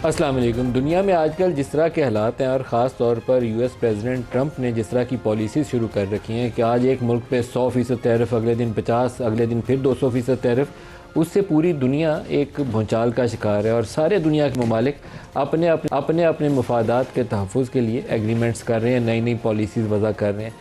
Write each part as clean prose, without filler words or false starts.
अस्सलाम वालेकुम। दुनिया में आजकल जिस तरह के हालात हैं और ख़ास तौर पर यूएस प्रेसिडेंट ट्रंप ने जिस तरह की पॉलिसी शुरू कर रखी हैं कि आज एक मुल्क पे 100% टैरिफ, अगले दिन 50, अगले दिन फिर 200% टैरिफ, उससे पूरी दुनिया एक भूचाल का शिकार है और सारे दुनिया के ममालिक अपने अपने मफादात के तहफ़्फ़ुज़ के लिए एग्रीमेंट्स कर रहे हैं, नई नई पॉलिसीज़ वज़ा कर रहे हैं।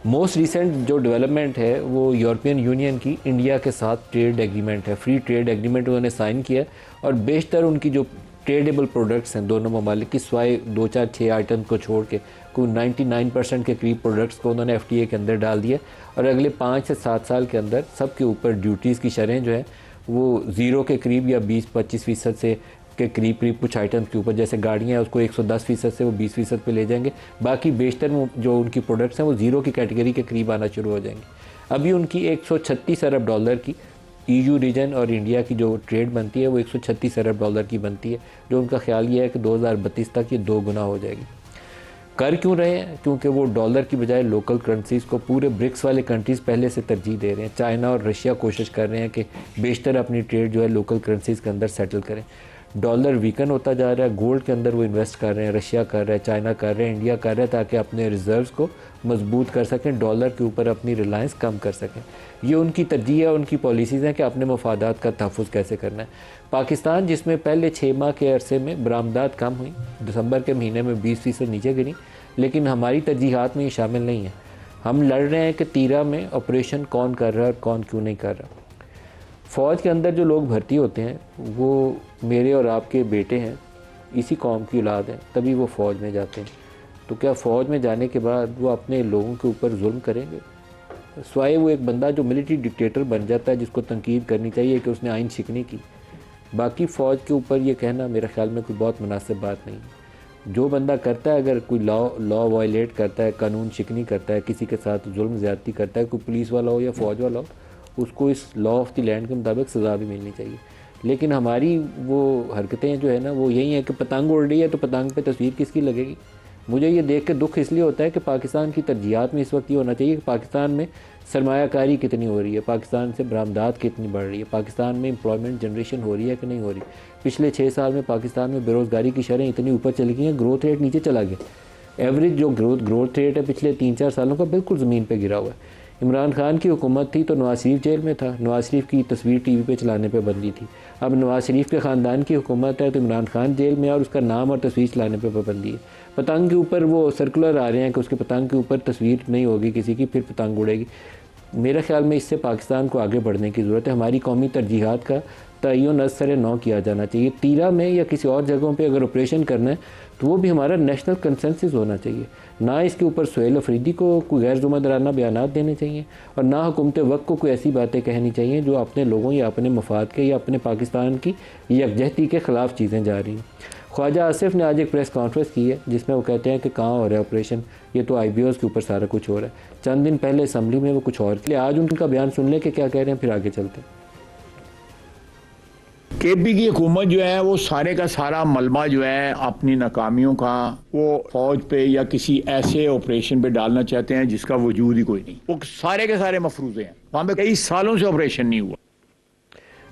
मोस्ट रिसेंट जो डेवलपमेंट है वो यूरोपियन यूनियन की इंडिया के साथ ट्रेड एग्रीमेंट है, फ्री ट्रेड एग्रीमेंट उन्होंने साइन किया और बेशतर उनकी जो ट्रेडेबल प्रोडक्ट्स हैं दोनों ममालिक की, स्वाय 2-4-6 आइटम को छोड़ के कोई 99% के करीब प्रोडक्ट्स को उन्होंने FTA के अंदर डाल दिया और अगले 5 से 7 साल के अंदर सब के ऊपर ड्यूटीज़ की शरह जो है वो ज़ीरो के करीब या 20-25% से के करीब कुछ आइटम्स के ऊपर, जैसे गाड़ियाँ हैं उसको 110% से वो 20% पे ले जाएंगे। बाकी बेशतर जो उनकी प्रोडक्ट्स हैं वो ज़ीरो की कैटेगरी के करीब आना शुरू हो जाएंगे। अभी उनकी 136 अरब डॉलर की EU रीजन और इंडिया की जो ट्रेड बनती है वो 136 अरब डॉलर की बनती है, जो उनका ख्याल ये है कि 2032 तक ये 2 गुना हो जाएगी। कर क्यों रहे हैं? क्योंकि वो डॉलर की बजाय लोकल करेंसीज़ को पूरे ब्रिक्स वाले कंट्रीज़ पहले से तरजीह दे रहे हैं। चाइना और रशिया कोशिश कर रहे हैं कि बेशतर अपनी ट्रेड जो है लोकल करेंसीज़ के अंदर सेटल करें। डॉलर वीकन होता जा रहा है, गोल्ड के अंदर वो इन्वेस्ट कर रहे हैं, रशिया कर रहा है, चाइना कर रहे हैं, इंडिया कर रहा है, ताकि अपने रिज़र्व्स को मजबूत कर सकें, डॉलर के ऊपर अपनी रिलायंस कम कर सकें। ये उनकी तरजीह है, उनकी पॉलिसीज़ हैं कि अपने मफादात का तहफ़्फ़ुज़ कैसे करना है। पाकिस्तान जिसमें पहले 6 माह के अरसे में बरामदात कम हुई, दिसंबर के महीने में 20% नीचे गिरी, लेकिन हमारी तरजीहात में ये शामिल नहीं है। हम लड़ रहे हैं कि तीरा में ऑपरेशन कौन कर रहा है और कौन क्यों नहीं कर रहा। फ़ौज के अंदर जो लोग भर्ती होते हैं वो मेरे और आपके बेटे हैं, इसी कौम की औलाद हैं, तभी वो फ़ौज में जाते हैं। तो क्या फ़ौज में जाने के बाद वो अपने लोगों के ऊपर जुल्म करेंगे? स्वाय वो एक बंदा जो मिलिट्री डिक्टेटर बन जाता है जिसको तनकीद करनी चाहिए कि उसने आइन शिकनी की, बाकी फ़ौज के ऊपर ये कहना मेरे ख़्याल में कोई बहुत मुनासिब बात नहीं है। जो बंदा करता है, अगर कोई लॉ वायलेट करता है, कानून शिकनी करता है, किसी के साथ जुल्म ज़्यादती करता है, कोई पुलिस वाला हो या फ़ौज वाला हो, उसको इस लॉ ऑफ द लैंड के मुताबिक सज़ा भी मिलनी चाहिए। लेकिन हमारी वो हरकतें जो है ना वो यही है कि पतंग उड़ रही है तो पतंग पे तस्वीर किसकी लगेगी। मुझे ये देख के दुख इसलिए होता है कि पाकिस्तान की तरजीहात में इस वक्त ये होना चाहिए कि पाकिस्तान में सरमायाकारी कितनी हो रही है, पाकिस्तान से बरामदात कितनी बढ़ रही है, पाकिस्तान में एम्प्लॉयमेंट जनरेशन हो रही है कि नहीं हो रही। पिछले 6 साल में पाकिस्तान में बेरोज़गारी की शरह इतनी ऊपर चली गई हैं, ग्रोथ रेट नीचे चला गया। एवरेज जो ग्रोथ रेट है पिछले 3-4 सालों का बिल्कुल ज़मीन पर गिरा हुआ है। इमरान खान की हुकूमत थी तो नवाज शरीफ जेल में था, नवाज शरीफ की तस्वीर TV पे चलाने पे बंदी थी। अब नवाज शरीफ के ख़ानदान की हुकूमत है तो इमरान खान जेल में और उसका नाम और तस्वीर चलाने पे पाबंदी है। पतंग के ऊपर वो सर्कुलर आ रहे हैं कि उसके पतंग के ऊपर तस्वीर नहीं होगी किसी की, फिर पतंग उड़ेगी। मेरे ख़्याल में इससे पाकिस्तान को आगे बढ़ने की ज़रूरत है। हमारी कौमी तरजीहात का तयन असर नौ किया जाना चाहिए। तीरा में या किसी और जगहों पे अगर ऑपरेशन करना है तो वो भी हमारा नेशनल कंसेंसस होना चाहिए, ना इसके ऊपर सुहेल अफरीदी को कोई गैर ज़िम्मेदाराना बयानात देने चाहिए और ना हुकूमत वक्त को कोई ऐसी बातें कहनी चाहिए जो अपने लोगों या अपने मफाद के या अपने पाकिस्तान की यकजहती के ख़िलाफ़ चीज़ें जा रही हैं। ख्वाजा आसिफ ने आज एक प्रेस कॉन्फ्रेंस की है जिसमें वो कहते हैं कि कहाँ हो रहा है ऑपरेशन, ये तो IBOs के ऊपर सारा कुछ हो रहा है। चंद दिन पहले असम्बली में वो कुछ और थे। आज उनका बयान सुन ले कि क्या कह रहे हैं, फिर आगे चलते हैं। KP की हुकूमत जो है वो सारे का सारा मलबा जो है अपनी नाकामियों का वो फौज पे या किसी ऐसे ऑपरेशन पे डालना चाहते हैं जिसका वजूद ही कोई नहीं। वो सारे के सारे मफरूज़े हैं, वहाँ पे कई सालों से ऑपरेशन नहीं हुआ।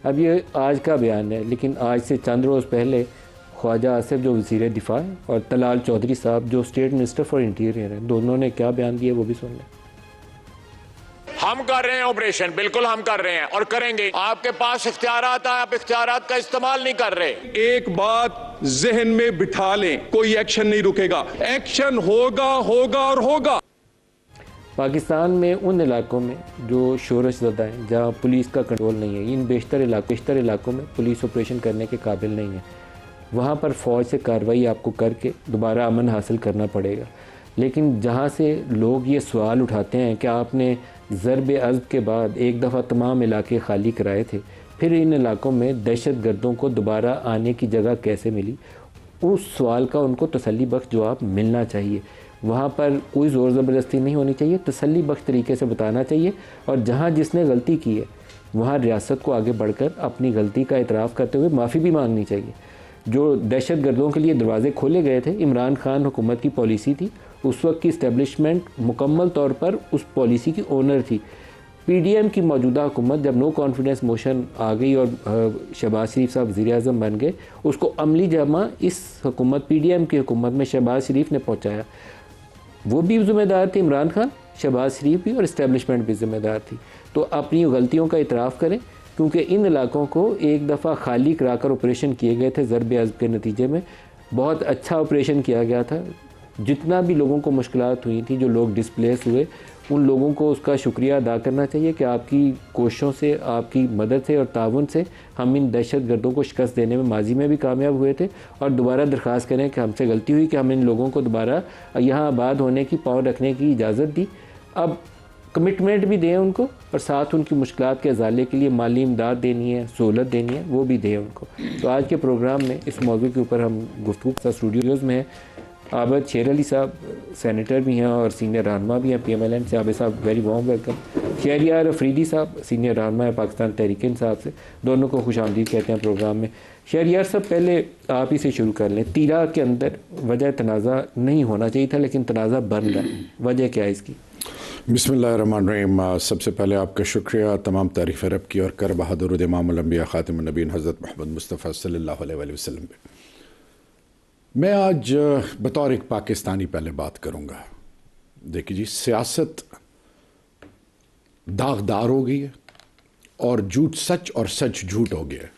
अब ये आज का बयान है, लेकिन आज से चंद रोज़ पहले ख्वाजा आसिफ जो वज़ीर दिफा है और तलाल चौधरी साहब जो स्टेट मिनिस्टर फॉर इंटीरियर हैं, दोनों ने क्या बयान दिया वो भी सुन लें। हम कर रहे हैं ऑपरेशन, बिल्कुल हम कर रहे हैं और करेंगे। आपके पास इख्तियारात है, आप इख्तियारात का इस्तेमाल नहीं कर रहे। एक बात जहन में बिठा लें, कोई एक्शन नहीं रुकेगा, एक्शन होगा होगा और होगा। पाकिस्तान में उन इलाकों में जो शोरश ज़दा हैं, जहाँ पुलिस का कंट्रोल नहीं है, इन बेशतर इलाकों में पुलिस ऑपरेशन करने के काबिल नहीं है, वहाँ पर फ़ौज से कार्रवाई आपको करके दोबारा अमन हासिल करना पड़ेगा। लेकिन जहाँ से लोग ये सवाल उठाते हैं कि आपने ज़रब अज़्ब के बाद एक दफ़ा तमाम इलाके खाली कराए थे, फिर इन इलाकों में दहशत गर्दों को दोबारा आने की जगह कैसे मिली, उस सवाल का उनको तसल्ली बख्श जवाब मिलना चाहिए। वहाँ पर कोई ज़ोर ज़बरदस्ती नहीं होनी चाहिए, तसल्ली बख्श तरीके से बताना चाहिए और जहाँ जिसने गलती की है वहाँ रियासत को आगे बढ़कर अपनी गलती का इतराफ़ करते हुए माफ़ी भी मांगनी चाहिए। जो दहशत गर्दों के लिए दरवाज़े खोले गए थे, इमरान खान हुकूमत की पॉलिसी थी, उस वक्त की इस्टेब्लिशमेंट मुकम्मल तौर पर उस पॉलिसी की ओनर थी। पीडीएम की मौजूदा हुकूमत जब नो कॉन्फिडेंस मोशन आ गई और शहबाज शरीफ साहब वज़ीर-ए-आज़म बन गए, उसको अमली जमा इस हुकूमत पीडीएम की हुकूमत में शहबाज शरीफ ने पहुंचाया। वो भी ज़िम्मेदार थे, इमरान खान, शहबाज शरीफ भी, और इस्टेब्लिशमेंट भी ज़िम्मेदार थी। तो अपनी गलतियों का इतराफ़ करें, क्योंकि इन इलाकों को एक दफ़ा खाली कराकर ऑपरेशन किए गए थे ज़रब अज़ब के नतीजे में। बहुत अच्छा ऑपरेशन किया गया था। जितना भी लोगों को मुश्किलात हुई थी, जो लोग डिस्प्लेस हुए, उन लोगों को उसका शुक्रिया अदा करना चाहिए कि आपकी कोशिशों से, आपकी मदद से और ताउन से हम इन दहशत गर्दों को शिकस्त देने में माजी में भी कामयाब हुए थे। और दोबारा दरख्वास्त करें कि हमसे गलती हुई कि हम इन लोगों को दोबारा यहाँ आबाद होने की, पाँव रखने की इजाज़त दी। अब कमिटमेंट भी दें उनको, और साथ उनकी मुश्किलात के अजाले के लिए माली इमदाद देनी है, सहूलत देनी है, वो भी दें उनको। तो आज के प्रोग्राम में इस मौजू के ऊपर हम गुफ्तगू स्टूडियोज़ में आबद शेर अली साहब सेनेटर भी हैं और सीनियर रहनुमा भी हैं PMLN से। आबिद साहब very warm welcome. Shehryar Afridi साहब सीनियर रहनुमा है पाकिस्तान तहरीक इंसाफ से, दोनों को खुशामदीद कहते हैं प्रोग्राम में। शहरियार साहब, पहले आप ही से शुरू कर लें। तीरा के अंदर वजह तनाज़ा नहीं होना चाहिए था, लेकिन तनाज़ा बन रहा है, वजह क्या है इसकी? बिस्मिल्लाहिर्रहमानिर्रहीम। सबसे पहले आपका शुक्रिया तमाम तारीफ़ रब की, और कर बहादुर इमामुल अंबिया खातिमुन नबीन हज़रत मोहम्मद मुस्तफ़ा सल्लल्लाहु अलैहि वसल्लम पे। मैं आज बतौर एक पाकिस्तानी पहले बात करूँगा। देखिए जी, सियासत दागदार हो गई है और झूठ सच और सच झूठ हो गया है।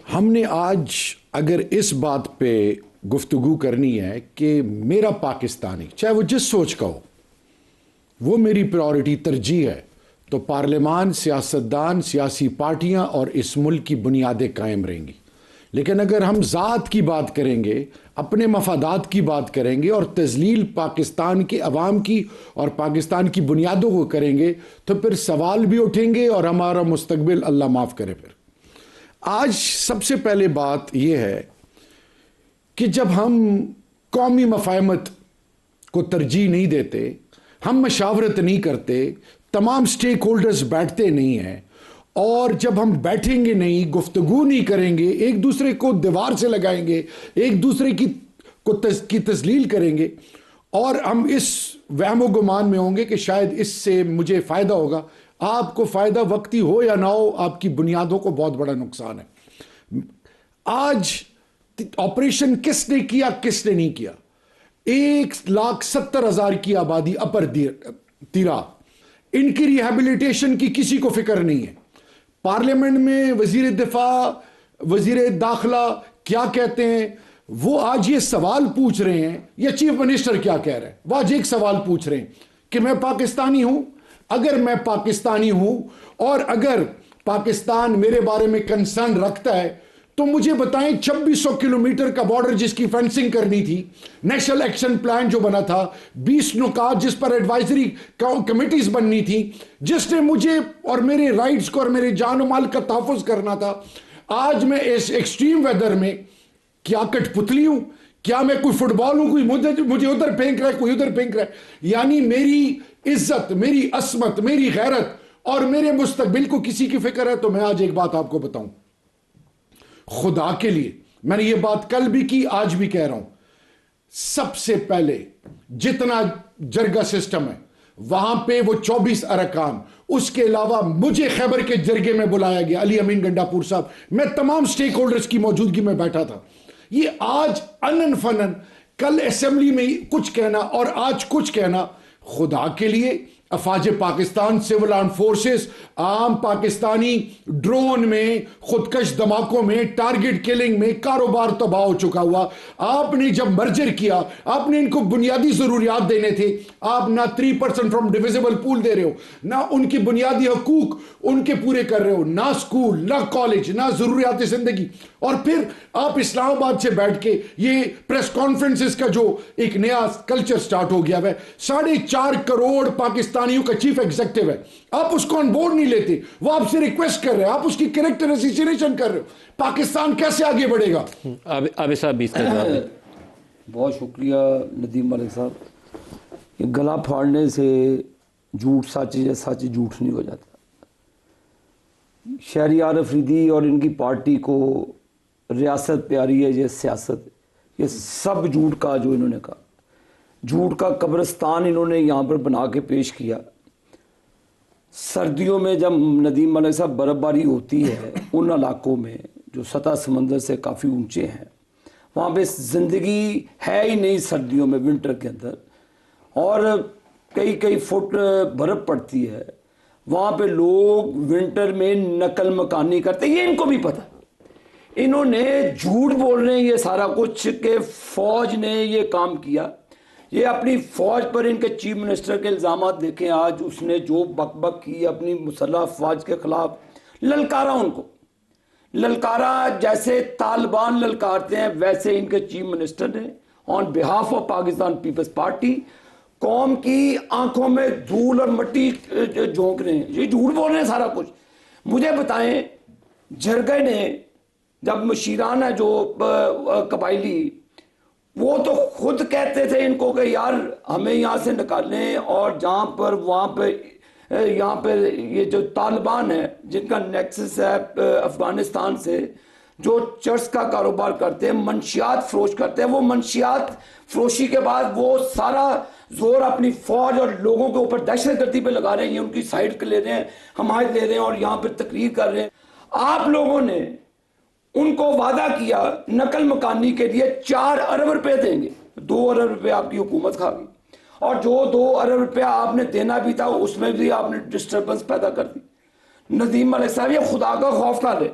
हमने आज अगर इस बात पे गुफ्तगू करनी है कि मेरा पाकिस्तानी, चाहे वो जिस सोच का हो, वो मेरी प्रायोरिटी तरजीह है, तो पार्लियामान, सियासतदान, सियासी पार्टियां और इस मुल्क की बुनियादें कायम रहेंगी। लेकिन अगर हम ज़ात की बात करेंगे, अपने मफादात की बात करेंगे और तज़लील पाकिस्तान के अवाम की और पाकिस्तान की बुनियादों को करेंगे, तो फिर सवाल भी उठेंगे और हमारा मुस्तकबिल अल्लाह माफ़ करे। फिर आज सबसे पहले बात यह है कि जब हम कौमी मफाहमत को तरजीह नहीं देते, हम मशावरत नहीं करते, तमाम स्टेक होल्डर्स बैठते नहीं हैं, और जब हम बैठेंगे नहीं, गुफ्तगू नहीं करेंगे, एक दूसरे को दीवार से लगाएंगे, एक दूसरे की तजलील करेंगे, और हम इस वहमो गुमान में होंगे कि शायद इससे मुझे फ़ायदा होगा। आपको फ़ायदा वक्ती हो या ना हो, आपकी बुनियादों को बहुत बड़ा नुकसान है। आज ऑपरेशन किसने किया, किसने नहीं किया? 1,70,000 की आबादी अपर तीरा, इनकी रिहेबिलिटेशन की किसी को फिक्र नहीं है। पार्लियामेंट में वजीर दिफा, वजीर दाखिला क्या कहते हैं, वो आज ये सवाल पूछ रहे हैं, या चीफ मिनिस्टर क्या कह रहे हैं, वो आज एक सवाल पूछ रहे हैं कि मैं पाकिस्तानी हूं। अगर मैं पाकिस्तानी हूं और अगर पाकिस्तान मेरे बारे में कंसर्न रखता है, तो मुझे बताएं 2600 किलोमीटर का बॉर्डर जिसकी फेंसिंग करनी थी, नेशनल एक्शन प्लान जो बना था, 20 नुकात जिस पर एडवाइजरी कमिटीज बननी थी, जिसने मुझे और मेरे राइट्स को और मेरे जान और माल का तहफ़्फ़ुज़ करना था, आज मैं इस एक्सट्रीम वेदर में क्या कठपुतली हूं? क्या मैं कोई फुटबॉल हूं? कोई मुझे उधर फेंक रहा है, कोई उधर फेंक रहा है। यानी मेरी इज्जत, मेरी असमत, मेरी गैरत और मेरे मुस्तकबिल को किसी की फिक्र है? तो मैं आज एक बात आपको बताऊं, खुदा के लिए, मैंने ये बात कल भी की, आज भी कह रहा हूं, सबसे पहले जितना जरगा सिस्टम है वहां पे वो 24 अरकान, उसके अलावा मुझे खैबर के जरगे में बुलाया गया, अली अमीन गंडापुर साहब, मैं तमाम स्टेक होल्डर्स की मौजूदगी में बैठा था। ये आज अनन फनन, कल असेंबली में कुछ कहना और आज कुछ कहना, खुदा के लिए अफवाज पाकिस्तान, सिविल आर्म फोर्सेस, आम पाकिस्तानी ड्रोन में, खुदकश धमाकों में, टारगेट किलिंग में कारोबार तबाह हो चुका हुआ। आपने जब मर्जर किया, आपने इनको बुनियादी जरूरियात देने थे, आप ना 3% फ्रॉम डिविजिबल पूल दे रहे हो, ना उनकी बुनियादी हकूक उनके पूरे कर रहे हो, ना स्कूल, ना कॉलेज, ना जरूरियात जिंदगी। और फिर आप इस्लामाबाद से बैठ के ये प्रेस कॉन्फ्रेंसेस का जो एक नया कल्चर स्टार्ट हो गया है, 4.5 करोड़ पाकिस्तानियों का चीफ एग्जीक्यूटिव है, आप उसको ऑन बोर्ड नहीं लेते, वो आपसे रिक्वेस्ट कर रहे हैं, आप उसकी कैरेक्टर एसोसिएशन कर रहे हो, पाकिस्तान कैसे आगे बढ़ेगा? आबिद साहब भी इसका जवाब। बहुत शुक्रिया नदीम मलिक साहब। ये गला फाड़ने से झूठ सच या सच झूठ नहीं हो जाता। शहरियार अफरीदी और इनकी पार्टी को रियासत प्यारी है, ये सियासत, ये सब झूठ का जो इन्होंने कहा, झूठ का कब्रिस्तान इन्होंने यहाँ पर बना के पेश किया। सर्दियों में जब नदीम मलिक साहब बर्फबारी होती है उन इलाकों में जो सतह समंदर से काफ़ी ऊंचे हैं, वहाँ पे ज़िंदगी है ही नहीं सर्दियों में, विंटर के अंदर, और कई कई फुट बर्फ़ पड़ती है। वहाँ पे लोग विंटर में नकल मकानी करते, ये इनको भी पता। इन्होंने झूठ बोल रहे हैं ये सारा कुछ कि फ़ौज ने ये काम किया। ये अपनी फ़ौज पर इनके चीफ मिनिस्टर के इल्ज़ाम देखें, आज उसने जो बकबक की अपनी मुसल्लह अफवाज के ख़िलाफ़, ललकारा उनको, ललकारा जैसे तालिबान ललकारते हैं वैसे इनके चीफ मिनिस्टर ने on behalf of Pakistan Peoples Party कौम की आंखों में धूल और मिट्टी झोंक रहे हैं। ये झूठ बोल रहे हैं सारा कुछ। मुझे बताएं, झरगय ने जब मुशीरान है जो कबायली, वो तो खुद कहते थे इनको कि यार हमें यहाँ से निकालें, और जहाँ पर वहाँ पे यहाँ पर ये जो तालिबान है जिनका नेक्सस है अफगानिस्तान से, जो चर्च का कारोबार करते हैं, मंशियात फरोश करते हैं, वो मंशियात फरोशी के बाद वो सारा जोर अपनी फौज और लोगों के ऊपर दहशतगर्दी पे लगा रहे हैं, ये उनकी साइड ले रहे हैं, हमायत ले रहे हैं और यहाँ पर तकरीर कर रहे हैं। आप लोगों ने उनको वादा किया नकल मकानी के लिए 4 अरब रुपए देंगे, 2 अरब रुपए आपकी हुकूमत खा गई, और जो 2 अरब रुपया आपने देना भी था उसमें भी आपने डिस्टर्बेंस पैदा कर दी। नदीम मलिक साहब ये खुदा का खौफ खा ले,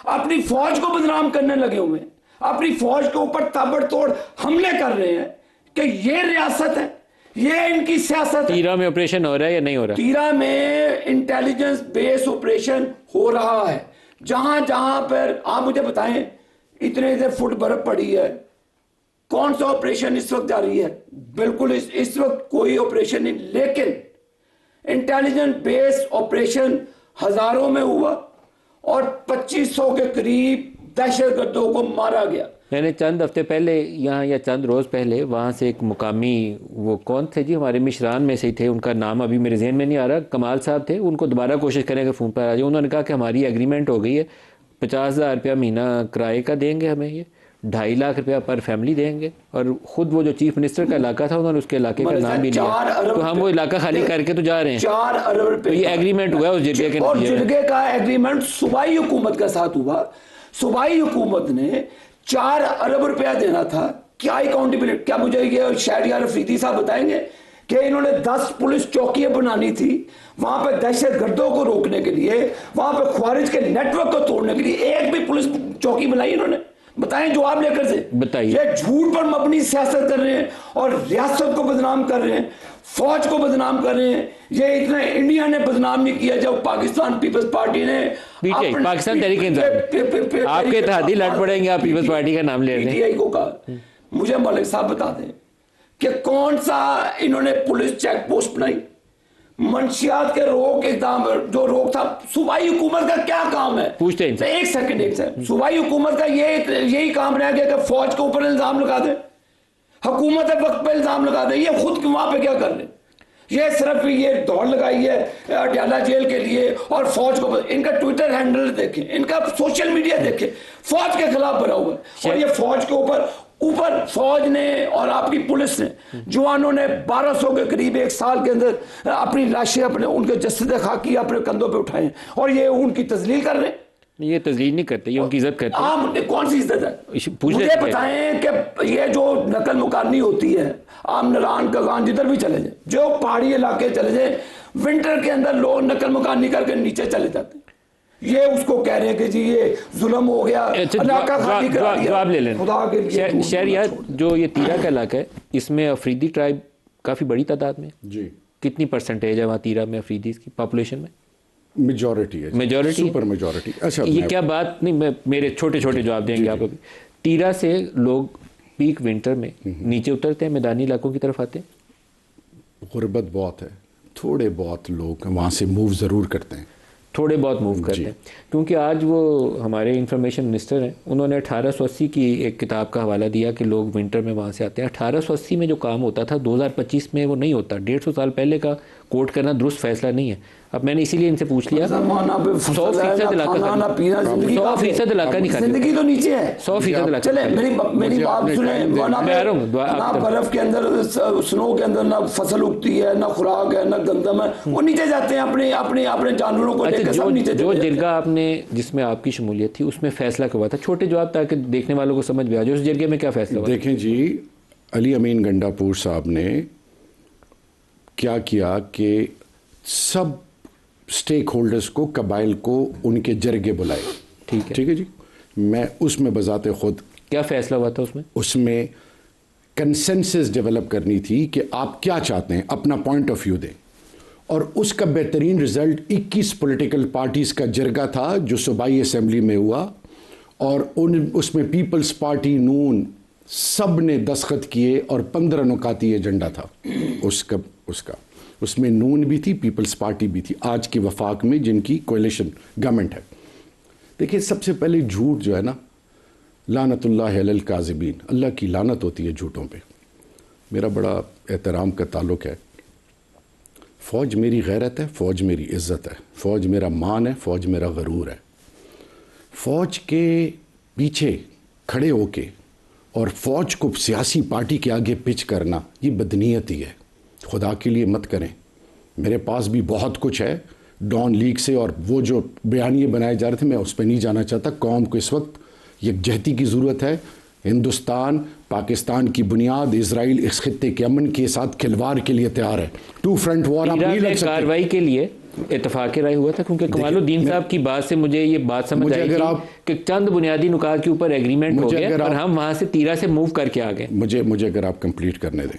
अपनी फौज को बदनाम करने लगे हुए हैं, अपनी फौज के ऊपर ताबड़तोड़ हमले कर रहे हैं कि ये रियासत है, ये इनकी सियासत है। तीरा में ऑपरेशन हो रहा है या नहीं हो रहा? तीरा में इंटेलिजेंस बेस ऑपरेशन हो रहा है। जहां जहां पर आप मुझे बताएं, इतने फुट बर्फ पड़ी है, कौन सा ऑपरेशन इस वक्त जारी है? बिल्कुल इस वक्त कोई ऑपरेशन नहीं, लेकिन इंटेलिजेंस बेस ऑपरेशन हजारों में हुआ और 2500 के करीब दहशतगर्दों को मारा गया। मैंने चंद हफ्ते पहले यहाँ, या चंद रोज़ पहले, वहाँ से एक मुकामी, वो कौन थे जी, हमारे मिशरान में से ही थे, उनका नाम अभी मेरे जहन में नहीं आ रहा, कमाल साहब थे, उनको दोबारा कोशिश करेंगे फ़ोन पर आ जाए। उन्होंने कहा कि हमारी एग्रीमेंट हो गई है, 50,000 रुपया महीना किराए का देंगे हमें, ये 2.5 लाख रुपया पर फैमिली देंगे, और ख़ुद वो जो चीफ मिनिस्टर का इलाका था उन्होंने उसके इलाके का नाम भी लिया, तो हम वो इलाका खाली करके तो जा रहे हैं। 4 अरब रुपए तो ये एग्रीमेंट हुआ उस जिरगे के, और जिरगे का एग्रीमेंट सूबाई हुकूमत के साथ हुआ। सूबाई हुकूमत ने 4 अरब रुपया देना था। क्या अकाउंटेबिलिटी? क्या मुझे ये शहरियार अफरीदी साहब बताएंगे कि इन्होंने 10 पुलिस चौकियां बनानी थी वहां पर दहशतगर्दों को रोकने के लिए, वहां पर ख्वारिज के नेटवर्क को तोड़ने के लिए, एक भी पुलिस चौकी बनाई इन्होंने? बताएं जवाब लेकर से। बताइए। ये झूठ पर मबनी सियासत कर रहे हैं और रियासत को बदनाम कर रहे हैं, फौज को बदनाम कर रहे हैं। ये इतना इंडिया ने बदनाम नहीं किया जब पाकिस्तान पीपल्स पार्टी ने पाकिस्तान तहरीक इंसाफ, आपके इत्तेहादी लड़ पड़ेंगे, आप पीपल्स पार्टी का नाम ले रहे हैं। को कहा, मुझे मलिक साहब बता दें कि कौन सा इन्होंने पुलिस चेक पोस्ट बनाई? मंशियात के रोक इकदाम जो रोक था, सूबाई हुकूमत का क्या काम है? पूछते हैं। एक सेकंड, सूबाई हुकूमत का यही काम रह गया कि फौज के ऊपर इल्जाम लगा दे, हुकूमत वक्त पे इल्जाम लगा दे। ये खुद वहां पे क्या कर रहे? ये सिर्फ ये दौड़ लगाई है अडयाला जेल के लिए और फौज को। इनका ट्विटर हैंडल देखें, इनका सोशल मीडिया देखें, फौज के खिलाफ भरा हुआ है। और ये फौज के ऊपर फौज ने और आपकी पुलिस ने, जवानों ने 1200 के करीब 1 साल के अंदर अपनी लाशें, अपने उनके जस्सदे खाकी अपने कंधों पे उठाए, और ये उनकी तजलील कर रहे हैं। ये तजलील नहीं करते, ये उनकी इज्जत करते हैं। आप कौन सी इज्जत है? मुझे बताएं कि ये जो नकल मुकानी होती है, आप नरान कगान जिधर भी चले जाए, जो पहाड़ी इलाके चले जाए, विंटर के अंदर लोग नकल मुकानी करके नीचे चले जाते हैं। ये उसको कह रहे हैं कि जी ये जुल्म हो गया, इलाका खाली करा दिया। जवाब ले लें। शहरियार जो ये तीरा का इलाका है, इसमें अफरीदी ट्राइब काफ़ी बड़ी तादाद में जी। कितनी परसेंटेज है वहाँ तीरा में अफरीदी की पॉपुलेशन में? मेजॉरिटी है, मेजॉरिटी, सुपर मेजॉरिटी। अच्छा, ये क्या बात नहीं, मेरे छोटे छोटे जवाब देंगे आप अभी। तीरा से लोग पीक विंटर में नीचे उतरते हैं, मैदानी इलाकों की तरफ आते हैं। गुर्बत बहुत है, थोड़े बहुत लोग वहाँ से मूव ज़रूर करते हैं, थोड़े बहुत मूव करते हैं, क्योंकि आज वो हमारे इंफॉर्मेशन मिनिस्टर हैं, उन्होंने 1880 की एक किताब का हवाला दिया कि लोग विंटर में वहाँ से आते हैं। 1880 में जो काम होता था 2025 में वो नहीं होता। 150 साल पहले का कोट करना दुरुस्त फैसला नहीं है। अब मैंने इसीलिए इनसे पूछ लिया, 100% इलाका ना पीना, 100% इलाका नहीं खाली, जिंदगी तो नीचे है, 100% इलाका। चले मेरी बात सुने, ना बर्फ के अंदर, स्नो के अंदर ना फसल उगती है, ना खुराक है, ना गंदम है, वो नीचे जाते हैं अपने अपने अपने जानवरों को लेकर, सब नीचे। जो जिरगा आपने जिसमें आपकी शमूलियत थी उसमें फैसला क्या हुआ था? छोटे जवाब ताकि देखने वालों को समझ में आ जाए, उस जिरगे में क्या फैसला हुआ? देखें जी, अली अमीन गंडापुर साहब ने क्या किया कि सब स्टेक होल्डर्स को, कबाइल को उनके जरगे बुलाए। ठीक है जी। मैं उसमें बजाते खुद, क्या फैसला हुआ था उसमें? उसमें कंसेंसस डेवलप करनी थी कि आप क्या चाहते हैं, अपना पॉइंट ऑफ व्यू दें, और उसका बेहतरीन रिजल्ट 21 पॉलिटिकल पार्टीज का जरगा था जो सूबाई असेंबली में हुआ, और उसमें पीपल्स पार्टी, नून, सब ने दस्तखत किए और 15 नुकाती एजेंडा था उसका। उसमें नून भी थी, पीपल्स पार्टी भी थी, आज की वफाक में जिनकी कोalition गवर्नमेंट है। देखिए, सबसे पहले झूठ जो है ना, लानतुल्लाह अलल काज़िबीन, अल्लाह की लानत होती है झूठों पे। मेरा बड़ा एहतराम का ताल्लुक़ है, फ़ौज मेरी गैरत है, फ़ौज मेरी इज़्ज़त है, फ़ौज मेरा मान है, फ़ौज मेरा गरूर है। फ़ौज के पीछे खड़े होके और फ़ौज को सियासी पार्टी के आगे पिच करना, ये बदनीयती है, खुदा के लिए मत करें। मेरे पास भी बहुत कुछ है डॉन लीग से, और वो जो बयानिए बनाए जा रहे थे मैं उस पर नहीं जाना चाहता। कौम को इस वक्त यकजहती की ज़रूरत है। हिंदुस्तान पाकिस्तान की बुनियाद, इजराइल इस खित्ते के अमन के साथ खिलवाड़ के लिए तैयार है। टू फ्रंट वॉर आप नहीं लड़ सकते। कार्रवाई के लिए इत्तेफाक राय हुआ था, क्योंकि कमालुद्दीन साहब की बात से मुझे ये बात समझ आई कि चंद बुनियादी नुकात के ऊपर एग्रीमेंट हो गया और हम वहां से तीरा से मूव करके आ गए। मुझे अगर आप कंप्लीट करने दें,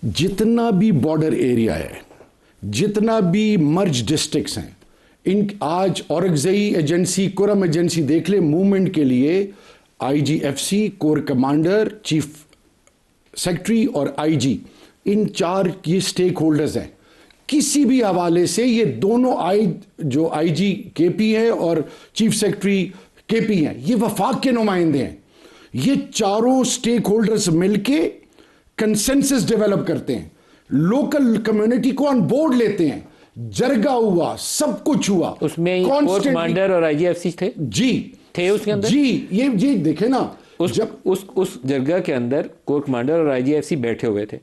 जितना भी बॉर्डर एरिया है, जितना भी मर्ज डिस्ट्रिक्ट्स हैं, इन आज औरंगज़ई एजेंसी, कुरम एजेंसी देख ले, मूवमेंट के लिए IGFC, core commander, chief secretary और IG, इन 4 ये स्टेक होल्डर्स हैं। किसी भी हवाले से ये दोनों जो IG KP है और चीफ सेक्रेटरी KP हैं, ये वफाक के नुमाइंदे हैं। ये चारों स्टेक होल्डर्स मिलके कंसेंसस डेवलप करते हैं, लोकल कम्युनिटी को ऑन बोर्ड लेते हैं, जरगा हुआ, सब कुछ हुआ। उसमें कोर कमांडर और IGFC थे जी, थे उसके अंदर जी। ये देखे ना, जब उस जरगा के अंदर कोर कमांडर और IGFC बैठे हुए थे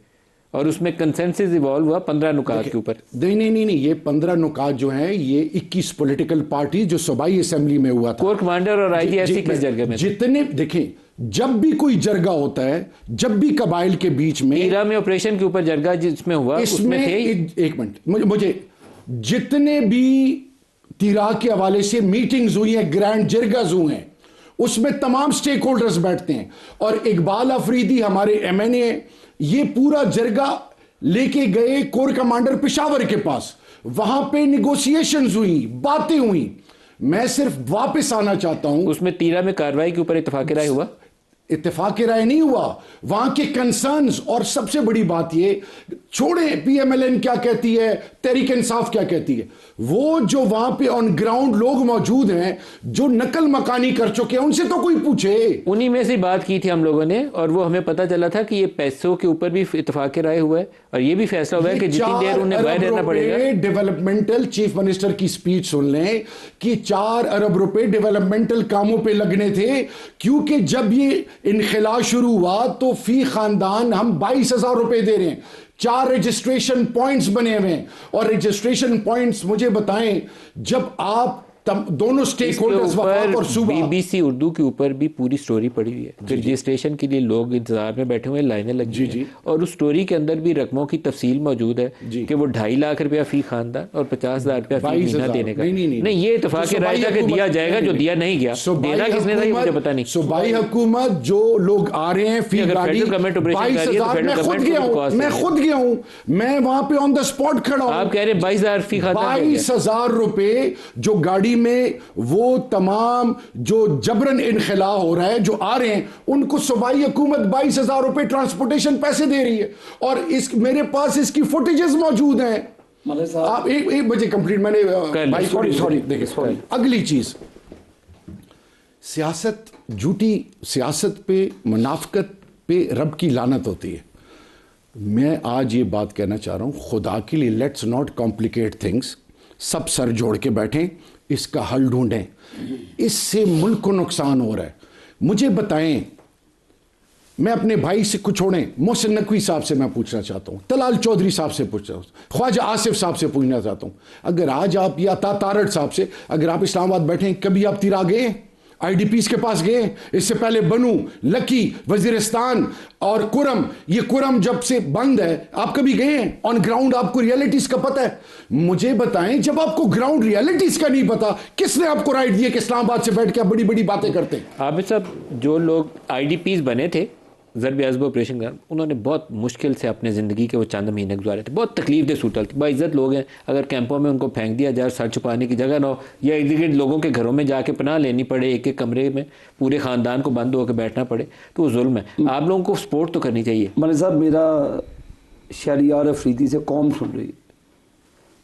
और उसमें कंसेंसस इवॉल्व हुआ 15 नुकात के ऊपर। नहीं, ये 15 नुकात जो हैं, ये 21 पॉलिटिकल पार्टी जो सूबाई असेंबली में हुआ था। कोर कमांडर और IGFC किस जरगे में? जितने देखें, जब भी कोई जरगा होता है, जब भी कबाइल के बीच में, तीरा में ऑपरेशन के ऊपर जरगा जिसमें हुआ, उसमें थे। एक मिनट, मुझे जितने भी तीरा के हवाले से मीटिंग्स हुई हैं, ग्रैंड जरगाज हुए हैं, उसमें तमाम स्टेक होल्डर्स बैठते हैं। और इकबाल अफरीदी हमारे MNA, ये पूरा जरगा लेके गए कोर कमांडर पेशावर के पास, वहां पे निगोशिएशंस हुई, बातें हुई। मैं सिर्फ वापस आना चाहता हूं, उसमें तीरा में कार्रवाई के ऊपर इत्तेफाक राय हुआ? इत्तेफाक राय नहीं हुआ, वहां के कंसर्न्स। और सबसे बड़ी बात ये, छोड़े PMLN क्या कहती है, तहरीक इंसाफ क्या कहती है, वो जो वहां पे ऑन ग्राउंड लोग मौजूद हैं जो नकल मकानी कर चुके हैं, उनसे तो कोई पूछे। उन्हीं में से बात की थी हम लोगों ने, और वो हमें पता चला था कि ये पैसों के ऊपर भी इत्तेफाक राय हुआ है, और ये भी फैसला हुआ है कि जितनी देर उन्हें बाहर रहना पड़ेगा। डेवलपमेंटल चीफ मिनिस्टर की स्पीच सुन लें कि 4 अरब रुपए डेवलपमेंटल कामों पे लगने थे, क्योंकि जब ये इनखिला शुरू हुआ तो फी खानदान हम 22,000 रुपए दे रहे हैं। 4 रजिस्ट्रेशन पॉइंट्स बने हुए हैं, और रजिस्ट्रेशन पॉइंट्स मुझे बताएं, जब आप दोनों स्टेक होल्डर्स वफाक और सूबा, BBC उर्दू के ऊपर भी पूरी स्टोरी पड़ी हुई है। रजिस्ट्रेशन के लिए लोग इंतजार में बैठे हुए, लाइनें लगी हैं, और उस स्टोरी के अंदर भी रकमों की तफसील मौजूद है कि वो 2.5 लाख रुपया फी खानदान और 50,000 रुपया फी महीना देने का। नहीं, ये इत्तेफाक राय था कि दिया जाएगा, जो दिया नहीं गया, देना किसने था ये मुझे पता नहीं। सूबाई हुकूमत जो लोग आ रहे हैं, फी गाड़ी 22,000, मैं खुद गया हूं, मैं वहां पे ऑन द स्पॉट खड़ा हूं। आप कह रहे 22,000 फी खानदान, 22,000 रुपए जो गाड़ी में वो तमाम जो जबरन इनखिला हो रहा है, जो आ रहे हैं, उनको सूबाई हुकूमत 22,000 रुपए ट्रांसपोर्टेशन पैसे दे रही है, और मेरे पास इसकी फुटेजेस मौजूद हैं। आप एक बजे कंप्लीट, मैंने सॉरी देखिए, अगली चीज, सियासत, झूठी सियासत पे, मुनाफिकत पे रब की लानत होती है। मैं आज ये बात कहना चाह रहा हूँ, खुदा के लिए लेट्स नॉट कॉम्प्लिकेट थिंग्स। सब सर जोड़ के बैठें, इसका हल ढूंढें। इससे मुल्क को नुकसान हो रहा है। मुझे बताएं, मैं अपने भाई से कुछ छोड़ें, मोहसिन नकवी साहब से मैं पूछना चाहता हूँ, तलाल चौधरी साहब से पूछना, ख्वाजा आसिफ साहब से पूछना चाहता हूँ, अगर आज आप या तारड़ साहब से, अगर आप इस्लामाबाद बैठे, कभी आप तिरा गए? आईडीपीस के पास गए? इससे पहले बनू, लकी, वजीरिस्तान और कुरम, ये कुरम जब से बंद है, आप कभी गए हैं? ऑन ग्राउंड आपको रियलिटीज का पता है? मुझे बताएं, जब आपको ग्राउंड रियलिटीज का नहीं पता, किसने आपको राइट दिया कि इस्लामाबाद से बैठ के आप बड़ी बड़ी बातें करते हैं? आबिद साहब, जो लोग आईडीपीस बने थे ज़रब अज़ब ऑपरेशन का, उन्होंने बहुत मुश्किल से अपने ज़िंदगी के वो चंद महीने गुजारे थे। बहुत तकलीफ दे सूतल थी। बाइज़्ज़त लोग हैं, अगर कैंपों में उनको फेंक दिया जाए, सर छुपाने की जगह ना हो, या इर्द गिर्द लोगों के घरों में जाके पनाह लेनी पड़े, एक एक कमरे में पूरे ख़ानदान को बंद होकर बैठना पड़े, तो वो जुल्म है। आप लोगों को सपोर्ट तो करनी चाहिए। मलिक साहब, मेरा शहरियार अफरीदी से कौम सुन रही,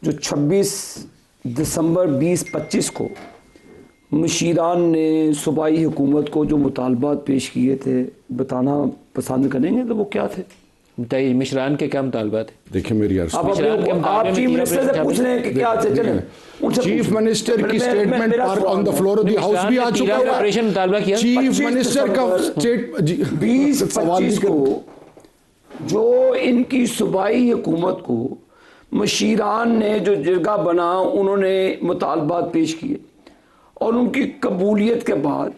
जो 26 दिसंबर 2025 को मुशीरान ने सूबाई हुकूमत को जो मुतालबात पेश किए थे, बताना पसंद करेंगे तो वो क्या थे? बताइए, मिशरान के क्या मुतालबात है? देखिए मेरी अर्ज, आप चीफ मिनिस्टर से पूछ रहे हैं कि क्या थे? चलें, चीफ मिनिस्टर की statement on the floor of the house भी आ चुका है। ऑपरेशन मुतालबा किया चीफ मिनिस्टर का स्टेट 2025 को जो इनकी सूबाई हुकूमत को मुशीरान ने जो जिरगा बना, उन्होंने मुतालबात पेश किए और उनकी कबूलियत के बाद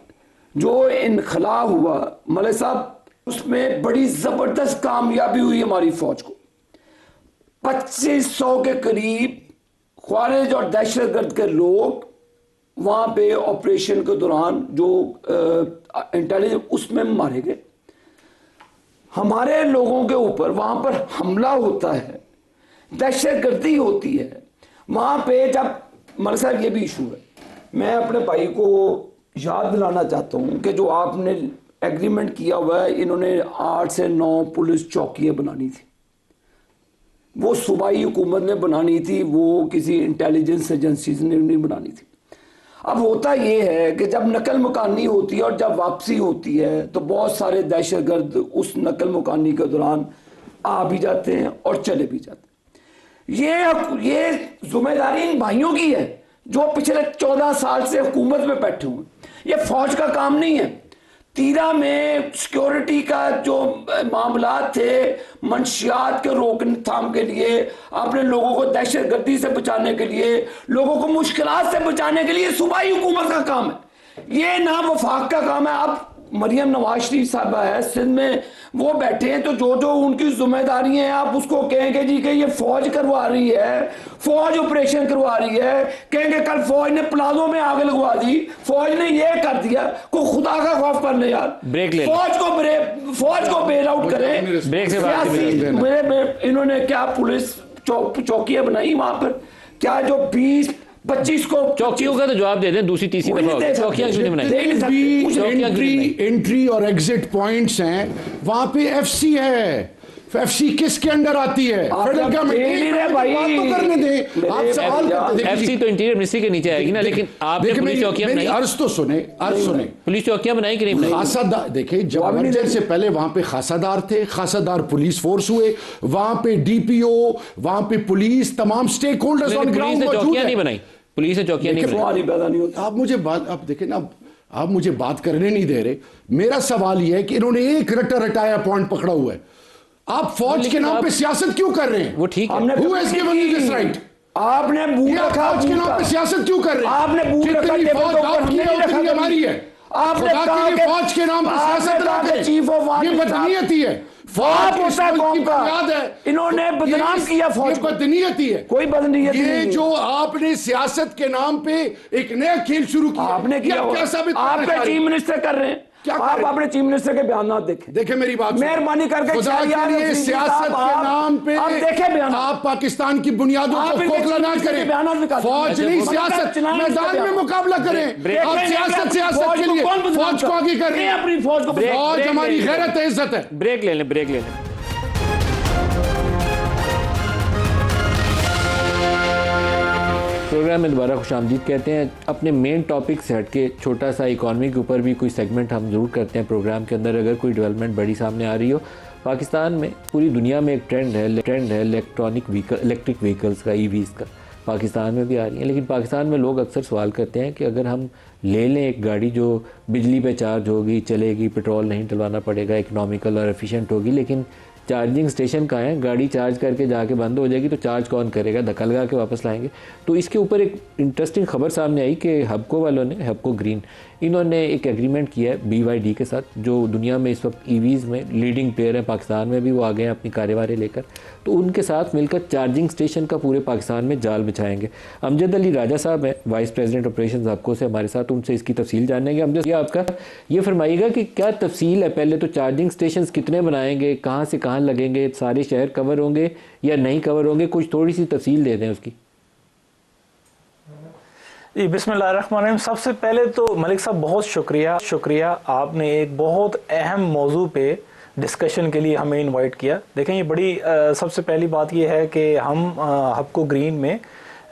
जो इनखला हुआ, मलिक साहब, उसमें बड़ी ज़बरदस्त कामयाबी हुई हमारी फौज को। 2500 के करीब ख्वारिज और दहशतगर्द के लोग वहाँ पे ऑपरेशन के दौरान जो इंटेलिजेंस, उसमें मारे गए। हमारे लोगों के ऊपर वहाँ पर हमला होता है, दहशतगर्दी होती है वहाँ पे। जब मलिक साहब, ये भी इशू है, मैं अपने भाई को याद दिलाना चाहता हूँ कि जो आपने एग्रीमेंट किया हुआ है, इन्होंने 8 से 9 पुलिस चौकियाँ बनानी थी, वो सूबाई हुकूमत ने बनानी थी, वो किसी इंटेलिजेंस एजेंसीज ने नहीं बनानी थी। अब होता ये है कि जब नकल मुकानी होती है और जब वापसी होती है, तो बहुत सारे दहशतगर्द उस नकल मुकानी के दौरान आ भी जाते हैं और चले भी जाते हैं। ये जिम्मेदारी इन भाइयों की है जो पिछले 14 साल से हुकूमत में बैठे हुए। ये फौज का काम नहीं है। तीरा में सिक्योरिटी का जो मामला थे, मंशियात के रोकथाम के लिए, अपने लोगों को दहशतगर्दी से बचाने के लिए, लोगों को मुश्किलात से बचाने के लिए सूबाई हुकूमत का काम है, ये ना वफाक का काम है। अब मरियम नवाज शरीफ साहबा है सिंध में, वो बैठे हैं, तो जो जो उनकी जिम्मेदारी हैं, आप उसको कहेंगे जी कि ये फौज करवा रही है, फौज ऑपरेशन करवा रही है, कहेंगे कल फौज ने प्लाजो में आग लगवा दी, फौज ने ये कर दिया। को खुदा का खौफ कर ले यार, ब्रेक ले, फौज को बेल आउट करें। ब्रेक से इन्होंने क्या पुलिस चौकियां बनाई वहां पर? क्या जो 20-25 को चौकियों का तो जवाब दे दें, दूसरी तीसरी दफा चौकियां क्यों नहीं बनाई? एंट्री और एग्जिट पॉइंट्स हैं, वहां पे एफसी है। एफसी किसके अंडर आती है? Federal government. भाई तो करने दें, आप सवाल करते हैं। एफसी तो इंटीरियर मिनिस्ट्री के नीचे आएगी ना, लेकिन आपने पुलिस चौकियां बनाई? अर्ज तो सुने, पुलिस चौकियां बनाई कि नहीं बनाई? खासादार, देखिए जब से पहले वहां पे खासादार थे, खासादार पुलिस फोर्स हुए, वहां पे डीपीओ, वहां पे पुलिस, तमाम स्टेक होल्डर्स ऑन ग्राउंड मौजूद है। नहीं बनाई पुलिस ने चौकियां नहीं बनाई। आप मुझे बात, आप देखें ना, आप मुझे बात करने नहीं दे रहे। मेरा सवाल यह है कि इन्होंने एक रटाया पॉइंट पकड़ा हुआ है, आप फौज के नाम पे सियासत क्यों कर रहे हैं? वो ठीक है, Who has given you this right? आपने बूट रखा, फौज के नाम पे सियासत क्यों कर रहे हैं? आपने बूट रखा, जितनी फौज आपकी है उतनी हमारी है। आपने कहा कि फौज के नाम पे सियासत ना करें, चीफ ऑफ आर्मी, ये बदनीयती है। फौज होता है कौम का, इन्होंने बदनाम किया फौज को। बदनीयती है, कोई बदनीयती नहीं। ये जो आपने सियासत के नाम पे एक नया खेल शुरू किया, आपने किया, क्या साबित? आपके चीफ मिनिस्टर कर रहे हैं। आप अपने चीफ मिनिस्टर के बयान देखें। देखें मेरी बात, मेहरबानी करके सियासत के नाम पे आप पाकिस्तान की बुनियादों को खोखला ना करें। फौज नहीं, सियासत मैदान में मुकाबला करें। आप सियासत के लिए फौज को आगे कर रहे हैं। अपनी फौज हमारी गैरत है, इज्जत है। ब्रेक ले लें। प्रोग्राम में दोबारा खुशामदीद कहते हैं। अपने मेन टॉपिक से हटके छोटा सा इकॉनमी के ऊपर भी कोई सेगमेंट हम ज़रूर करते हैं प्रोग्राम के अंदर। अगर कोई डेवलपमेंट बड़ी सामने आ रही हो पाकिस्तान में, पूरी दुनिया में एक ट्रेंड है इलेक्ट्रिक व्हीकल्स का, ईवीज़ का। पाकिस्तान में भी आ रही है, लेकिन पाकिस्तान में लोग अक्सर सवाल करते हैं कि अगर हम ले लें एक गाड़ी जो बिजली पे चार्ज होगी, चलेगी, पेट्रोल नहीं डलवाना पड़ेगा, इकोनॉमिकल और एफिशिएंट होगी, लेकिन चार्जिंग स्टेशन कहाँ है? गाड़ी चार्ज करके जाके बंद हो जाएगी तो चार्ज कौन करेगा? धक्का लगा के वापस लाएंगे। तो इसके ऊपर एक इंटरेस्टिंग खबर सामने आई कि हबको वालों ने, हबको ग्रीन, इन्होंने एक एग्रीमेंट किया है BYD के साथ, जो दुनिया में इस वक्त ईवीज़ में लीडिंग प्लेयर है। पाकिस्तान में भी वो आ गए हैं अपनी कार्यवाही लेकर। तो उनके साथ मिलकर चार्जिंग स्टेशन का पूरे पाकिस्तान में जाल बिछाएंगे। अमजद अली राजा साहब हैं, वाइस प्रेसिडेंट ऑपरेशन हबको से हमारे साथ, उनसे इसकी तफसील जानेंगे। अमजद, ये आपका ये फरमाइएगा कि क्या तफसील है? पहले तो चार्जिंग स्टेशन कितने बनाएंगे, कहाँ से कहाँ लगेंगे, सारे शहर कवर होंगे या नहीं कवर होंगे? कुछ थोड़ी सी तफसील दे दें उसकी। जी, बिस्मिल्लाहिर्रहमानिर्रहीम। सबसे पहले तो मलिक साहब बहुत शुक्रिया, आपने एक बहुत अहम मौजू पे डिस्कशन के लिए हमें इनवाइट किया। देखें, ये बड़ी सबसे पहली बात ये है कि हम हबको ग्रीन में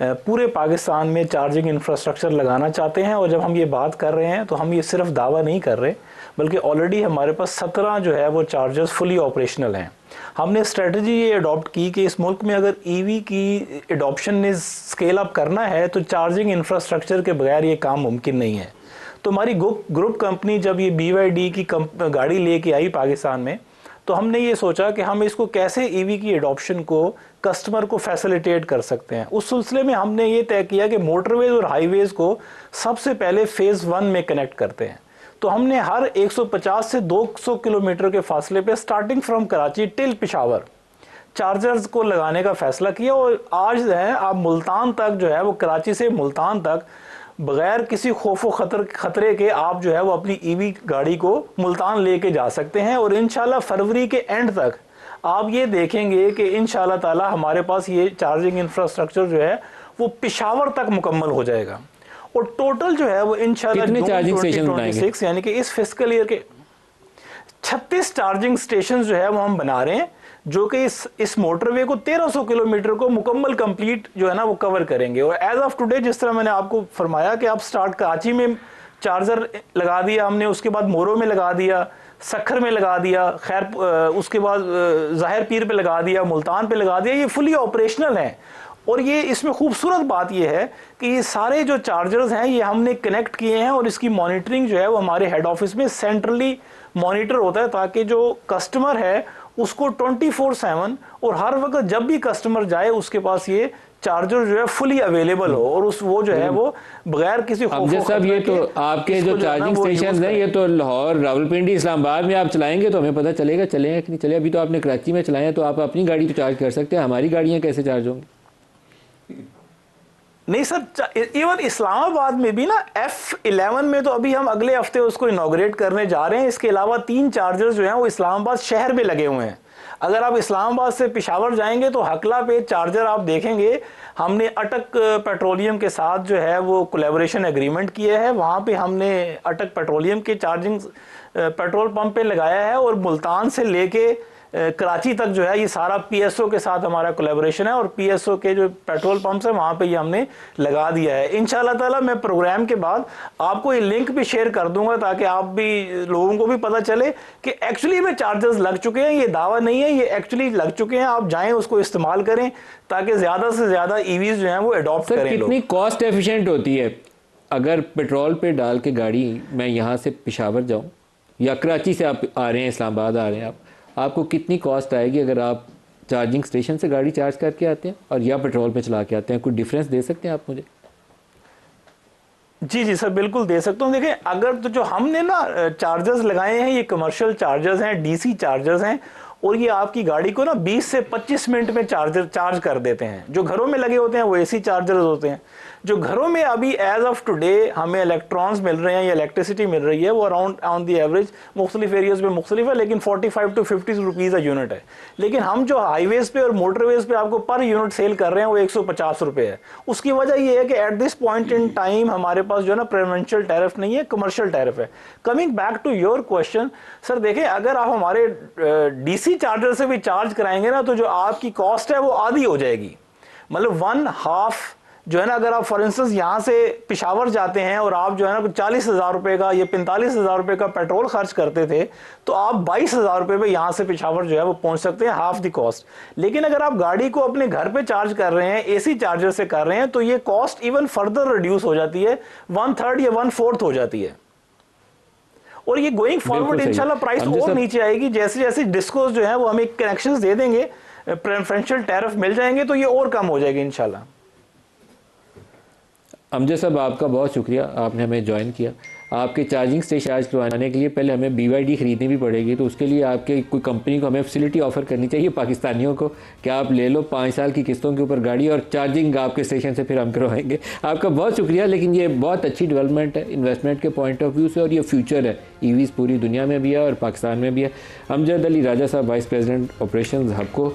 पूरे पाकिस्तान में चार्जिंग इंफ्रास्ट्रक्चर लगाना चाहते हैं। और जब हम ये बात कर रहे हैं तो हम ये सिर्फ दावा नहीं कर रहे, बल्कि ऑलरेडी हमारे पास 17 जो है वो चार्जर्स फुली ऑपरेशनल हैं। हमने स्ट्रेटजी ये अडॉप्ट की कि इस मुल्क में अगर ईवी की एडॉप्शन ने स्केल अप करना है तो चार्जिंग इंफ्रास्ट्रक्चर के बगैर ये काम मुमकिन नहीं है। तो हमारी ग्रुप कंपनी जब ये BYD की गाड़ी लेके आई पाकिस्तान में, तो हमने ये सोचा कि हम इसको कैसे ईवी की एडॉप्शन को कस्टमर को फैसिलिटेट कर सकते हैं। उस सिलसिले में हमने ये तय किया कि मोटरवेज और हाईवेज को सबसे पहले फेज़ 1 में कनेक्ट करते हैं। तो हमने हर 150 से 200 किलोमीटर के फासले पे starting from Karachi till Peshawar chargers को लगाने का फैसला किया। और आज जो है आप मुल्तान तक जो है वो, कराची से मुल्तान तक बगैर किसी खौफ व खतरे के आप जो है वो अपनी ईवी गाड़ी को मुल्तान लेके जा सकते हैं। और इंशाल्लाह फरवरी के एंड तक आप ये देखेंगे कि इंशाल्लाह ताला हमारे पास ये चार्जिंग इंफ्रास्ट्रक्चर जो है वो पेशावर तक मुकम्मल हो जाएगा। और टोटल जो है वो इंशाल्लाह 2026 यानी कि इस फिस्कल ईयर के 36 चार्जिंग स्टेशन जो है वो हम बना रहे हैं, जो कि इस मोटरवे को 1300 किलोमीटर को मुकम्मल कंप्लीट जो है ना वो कवर करेंगे। और एज ऑफ टुडे, जिस तरह मैंने आपको फरमाया कि आप स्टार्ट कराची में चार्जर लगा दिया हमने, उसके बाद मोरो में लगा दिया, सखर में लगा दिया, खैर उसके बाद ज़ाहिर पीर पे लगा दिया, मुल्तान पे लगा दिया, ये फुली ऑपरेशनल है। और ये इसमें खूबसूरत बात ये है कि ये सारे जो चार्जर्स हैं ये हमने कनेक्ट किए हैं और इसकी मॉनिटरिंग जो है वो हमारे हेड ऑफिस में सेंट्रली मॉनिटर होता है, ताकि जो कस्टमर है उसको 24/7 और हर वक्त जब भी कस्टमर जाए उसके पास ये चार्जर जो है फुली अवेलेबल हो। और उस वो जो है वो बगैर किसी साहब, ये तो आपके जो चार्जिंग स्टेशन हैं ये तो लाहौर, रावलपिंडी, इस्लामाबाद में आप चलाएंगे तो हमें पता चलेगा, चलेगा कि नहीं चलेगा। अभी तो आपने कराची में चलाए हैं, तो आप अपनी गाड़ी तो चार्ज कर सकते हैं, हमारी गाड़ियाँ कैसे चार्ज होंगी? नहीं सर, इवन इस्लामाबाद में भी ना F11 में तो अभी हम अगले हफ्ते उसको इनॉग्रेट करने जा रहे हैं। इसके अलावा 3 चार्जर्स जो हैं वो इस्लामाबाद शहर में लगे हुए हैं। अगर आप इस्लामाबाद से पेशावर जाएंगे तो हकला पे चार्जर आप देखेंगे, हमने अटक पेट्रोलियम के साथ जो है वो कोलैबोरेशन एग्रीमेंट किया है। वहाँ पे हमने अटक पेट्रोलियम के चार्जिंग पेट्रोल पंप पे लगाया है और मुल्तान से लेके कराची तक जो है ये सारा PSO के साथ हमारा कोलैबोरेशन है। और PSO के जो पेट्रोल पंप्स है वहाँ पे ये हमने लगा दिया है। इंशाल्लाह ताला मैं प्रोग्राम के बाद आपको ये लिंक भी शेयर कर दूंगा, ताकि आप भी, लोगों को भी पता चले कि एक्चुअली में चार्जर्स लग चुके हैं। ये दावा नहीं है, ये एक्चुअली लग चुके हैं। आप जाएं उसको इस्तेमाल करें ताकि ज़्यादा से ज़्यादा ईवीज़ जो हैं वो अडॉप्ट करें। कितनी कॉस्ट एफिशिएंट होती है अगर पेट्रोल पे डाल के गाड़ी मैं यहाँ से पेशावर जाऊँ या कराची से आप आ रहे हैं, इस्लामाबाद आ रहे हैं, आपको कितनी कॉस्ट आएगी अगर आप चार्जिंग स्टेशन से गाड़ी चार्ज करके आते हैं और या पेट्रोल पे चला के आते हैं? कुछ डिफरेंस दे सकते हैं आप मुझे? जी सर, बिल्कुल दे सकता हूँ। देखें, अगर तो जो हमने ना चार्जर्स लगाए हैं ये कमर्शियल चार्जर्स हैं, DC चार्जर्स हैं, और ये आपकी गाड़ी को ना 20 से 25 मिनट में चार्ज कर देते हैं। जो घरों में लगे होते हैं वो AC चार्जर्स होते हैं। जो घरों में अभी एज ऑफ टुडे हमें इलेक्ट्रॉन्स मिल रहे हैं या इलेक्ट्रिसिटी मिल रही है वो अराउंड ऑन दी एवरेज मुख्तलिफ एरियाज में मुख्तलिफ है, लेकिन 45 to 50 रुपीज़ अ यूनिट है। लेकिन हम जो हाईवेज पे और मोटरवेज पे आपको पर यूनिट सेल कर रहे हैं वो 150 रुपये है। उसकी वजह ये है कि at this point in time हमारे पास जो है ना प्रेफरेंशियल टैरिफ नहीं है, कमर्शियल टैरिफ है। Coming back to your question sir, देखें, अगर आप हमारे DC चार्जर से भी चार्ज कराएंगे ना तो जो आपकी कॉस्ट है वो आधी हो जाएगी, मतलब 1/2 जो है ना, अगर आप फॉर इंस्टेंस यहाँ से पिशावर जाते हैं और आप जो है ना 40,000 रुपए का या 45,000 रुपए का पेट्रोल खर्च करते थे, तो आप 22,000 रुपए में यहाँ से पिशावर जो है वो पहुंच सकते हैं, हाफ द कॉस्ट। लेकिन अगर आप गाड़ी को अपने घर पे चार्ज कर रहे हैं, एसी चार्जर से कर रहे हैं, तो ये कॉस्ट इवन फर्दर रिड्यूस हो जाती है, 1/3 या 1/4 हो जाती है। और ये गोइंग फॉरवर्ड इंशाल्लाह प्राइस और नीचे आएगी, जैसे जैसे डिस्कोस जो है वो हमें कनेक्शंस दे देंगे, प्रेफरेंशियल टैरिफ मिल जाएंगे, तो ये और कम हो जाएगी इंशाल्लाह। अमजद साहब, आपका बहुत शुक्रिया, आपने हमें ज्वाइन किया। आपके चार्जिंग स्टेशन चार्ज करवाने के लिए पहले हमें BYD खरीदनी भी पड़ेगी, तो उसके लिए आपके कोई कंपनी को हमें फैसिलिटी ऑफर करनी चाहिए पाकिस्तानियों को कि आप ले लो 5 साल की किस्तों के ऊपर गाड़ी और चार्जिंग आपके स्टेशन से फिर हम करवाएंगे। आपका बहुत शुक्रिया, लेकिन ये बहुत अच्छी डेवलपमेंट है इन्वेस्टमेंट के पॉइंट ऑफ व्यू से, और ये फ्यूचर है EVs पूरी दुनिया में भी है और पाकिस्तान में भी है। अमजद अली राजा साहब, वाइस प्रेसिडेंट ऑपरेशन हबको।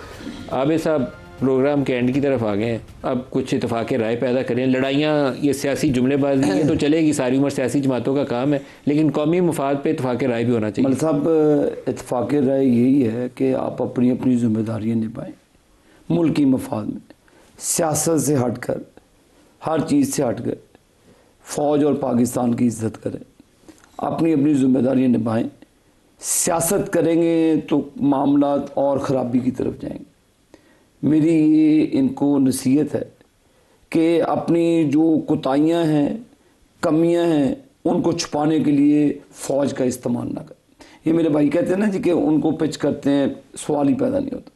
आबिद साहब प्रोग्राम के एंड की तरफ आ गए हैं, अब कुछ इतफाक़ राय पैदा करें। लड़ाइयाँ, ये सियासी जुमलेबाजी ये तो चलेगी, सारी उम्र सियासी जमातों का काम है, लेकिन कौमी मफाद पे इतफाक़ राय भी होना चाहिए। मलिक साहब, इतफाक़ राय यही है कि आप अपनी अपनी जिम्मेदारियाँ निभाएं, मुल्क की मफाद में, सियासत से हट कर, हर चीज़ से हट कर फ़ौज और पाकिस्तान की इज़्ज़त करें, अपनी अपनी जिम्मेदारियाँ निभाएं। सियासत करेंगे तो मामला और ख़राबी की तरफ जाएंगे। मेरी ये इनको नसीहत है कि अपनी जो कोताहियाँ हैं, कमियाँ हैं, उनको छुपाने के लिए फ़ौज का इस्तेमाल ना करें। ये मेरे भाई कहते हैं ना जी कि उनको पिच करते हैं, सवाल ही पैदा नहीं होता।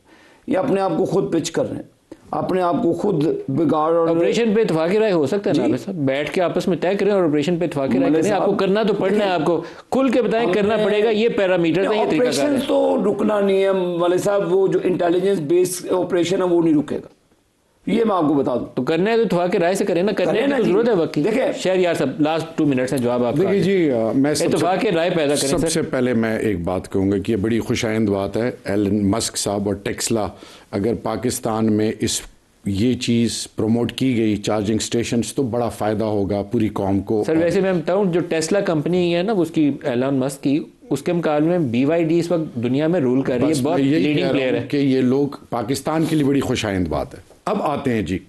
ये अपने आप को खुद पिच कर रहे हैं, अपने आप को खुद बिगाड़। और ऑपरेशन पे इतफाक़ राय हो सकता है ना, सब बैठ के आपस में तय करें और ऑपरेशन पे इतफाक़ राय करें। आपको करना तो पड़ना है, आपको खुल के बताएं, करना पड़ेगा, ये पैरामीटर है, ये तरीका है। तो रुकना नहीं है मलिक साहब, वो जो इंटेलिजेंस बेस्ड ऑपरेशन है वो नहीं रुकेगा, ये मैं आपको बता दूं। तो करना है तो इतफाक़ राय से करें ना, करने की जरूरत है वक्त की। देखिए शहरयार साहब, लास्ट 2 मिनट्स है, जवाब आप देखिए जी, मैं इतफाक़ राय पैदा करें। सबसे पहले मैं एक बात कहूँगा कि ये बड़ी खुशाइंद बात है, एलन मस्क साहब और टेस्ला, अगर पाकिस्तान में ये चीज़ प्रमोट की गई चार्जिंग स्टेशंस, तो बड़ा फ़ायदा होगा पूरी कौम को। सर वैसे मैं बताऊं, जो टेस्ला कंपनी है ना उसकी, एलन मस्क की, उसके मुकाबले में BYD इस वक्त दुनिया में रूल कर रही है, बहुत लीडिंग प्लेयर है। कि ये लोग पाकिस्तान के लिए बड़ी खुशाइंद बात है। अब आते हैं जी,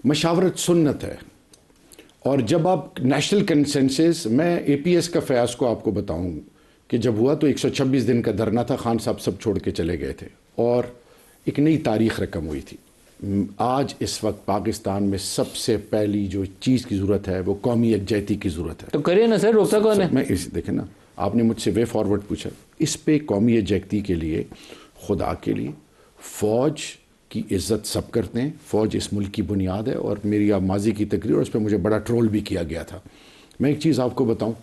मशावरत सुन्नत है, और जब आप नेशनल कंसेंसस, मैं APS का फयाज को आपको बताऊं कि जब हुआ तो 126 दिन का धरना था, खान साहब सब छोड़ के चले गए थे और एक नई तारीख रकम हुई थी। आज इस वक्त पाकिस्तान में सबसे पहली जो चीज़ की ज़रूरत है वो कौमी यकजहती की ज़रूरत है। तो करिए ना सर, रोकता कौन है? मैं इस देखें ना, आपने मुझसे वे फॉरवर्ड पूछा, इस पे कौमी यकजहती के लिए, खुदा के लिए, फ़ौज की इज़्ज़त सब करते हैं, फ़ौज इस मुल्क की बुनियाद है। और मेरी आप माजी की तकरीर, उस पर मुझे बड़ा ट्रोल भी किया गया था। मैं एक चीज़ आपको बताऊं,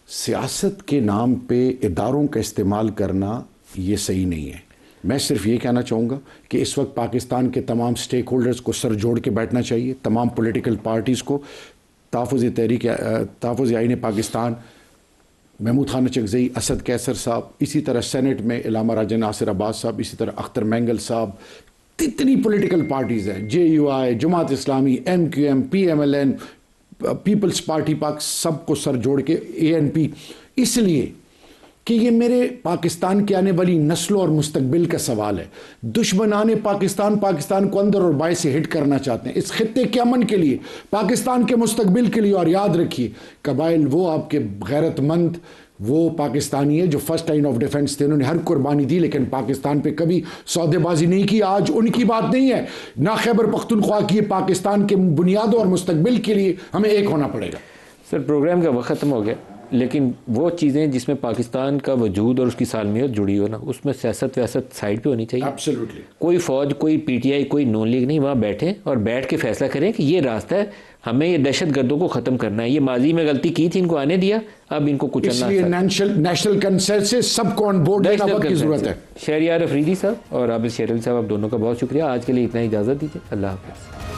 सियासत के नाम पे इदारों का इस्तेमाल करना ये सही नहीं है। मैं सिर्फ ये कहना चाहूँगा कि इस वक्त पाकिस्तान के तमाम स्टेक होल्डर्स को सर जोड़ के बैठना चाहिए, तमाम पॉलिटिकल पार्टीज़ को, तहफ़्फ़ुज़ आईन पाकिस्तान, महमूद खान चकज़ई, असद कैसर साहब, इसी तरह सेनेट में इलामा राजा नासिर अब्बास साहब, इसी तरह अख्तर मैंगल साहब, कितनी पॉलिटिकल पार्टीज़ हैं, JUI, Jamaat Islami, MQM, PMLN, peoples party पाक, सबको सर जोड़ के ANP, इसलिए कि ये मेरे पाकिस्तान की आने वाली नस्लों और मुस्तकबिल का सवाल है। दुश्मनाने पाकिस्तान को अंदर और बाहर से हिट करना चाहते हैं, इस खित्ते के अमन के लिए, पाकिस्तान के मुस्तकबिल के लिए। और याद रखिए, कबाइल वो आपके गैरतमंद, वो पाकिस्तानी है जो फर्स्ट लाइन ऑफ डिफेंस थे, उन्होंने हर कुर्बानी दी, लेकिन पाकिस्तान पे कभी सौदेबाजी नहीं की। आज उनकी बात नहीं है ना, खैबर पख्तूनख्वा की, पाकिस्तान के बुनियादों और मुस्तकबिल के लिए हमें एक होना पड़ेगा। सर प्रोग्राम का वक्त ख़त्म हो गया, लेकिन वो चीज़ें जिसमें पाकिस्तान का वजूद और उसकी सालमियत जुड़ी हो ना, उसमें सियासत व्यासत साइड पे होनी चाहिए। एब्सोल्युटली। कोई फ़ौज, कोई PTI, कोई नून लीग नहीं, वहाँ बैठे और बैठ के फैसला करें कि ये रास्ता है, हमें ये दहशत गर्दों को ख़त्म करना है। ये माजी में गलती की थी, इनको आने दिया, अब इनको कुचलना है। इसलिए नेशनल कंसेंसस सबको ऑन बोर्ड लेना वक्त की ज़रूरत है। शहरयार अफरीदी साहब और आबिद शेरल साहब, आप दोनों का बहुत शुक्रिया। आज के लिए इतना इजाज़त दीजिए, अल्लाह हाफ़िज़।